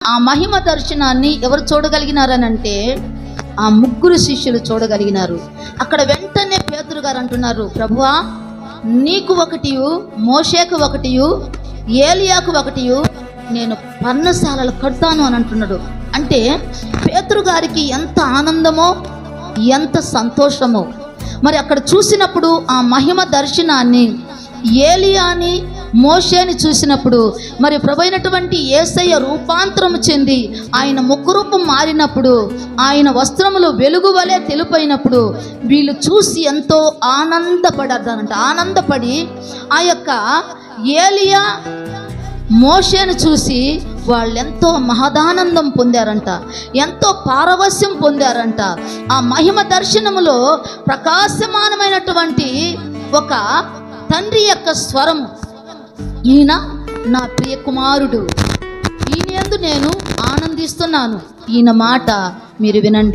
ఆ మహిమ దర్శనాన్ని ఎవరు చూడగలిగినారనంటే ఆ ముగ్గురు శిష్యులు చూడగలిగినారు. అక్కడ వెంటనే పేతురు గారు అంటున్నారు, ప్రభువా నీకు ఒకటియు, మోషేకు ఒకటియు, ఏలియాకు ఒకటియు నేను పర్ణశాలలు కడతాను అని అంటున్నాడు. అంటే పేతురు గారికి ఎంత ఆనందమో ఎంత సంతోషమో. మరి అక్కడ చూసినప్పుడు ఆ మహిమ దర్శనాన్ని, ఏలియాని మోషేని చూసినప్పుడు, మరి ప్రభువైనటువంటి యేసయ్య రూపాంతరము చెంది ఆయన ముఖరూపం మారినప్పుడు, ఆయన వస్త్రములు వెలుగు వలె తెలుపైనప్పుడు వీళ్ళు చూసి ఎంతో ఆనందపడారంట. ఆనందపడి ఆ యొక్క ఏలియా మోషేను చూసి వాళ్ళెంతో మహదానందం పొందారంట, ఎంతో పారవస్యం పొందారంట. ఆ మహిమ దర్శనములో ప్రకాశమానమైనటువంటి ఒక తండ్రి యొక్క స్వరము, ఈయన నా ప్రియ కుమారుడు, ఈయన యందు నేను ఆనందిస్తున్నాను, ఈయన మాట మీరు వినండి.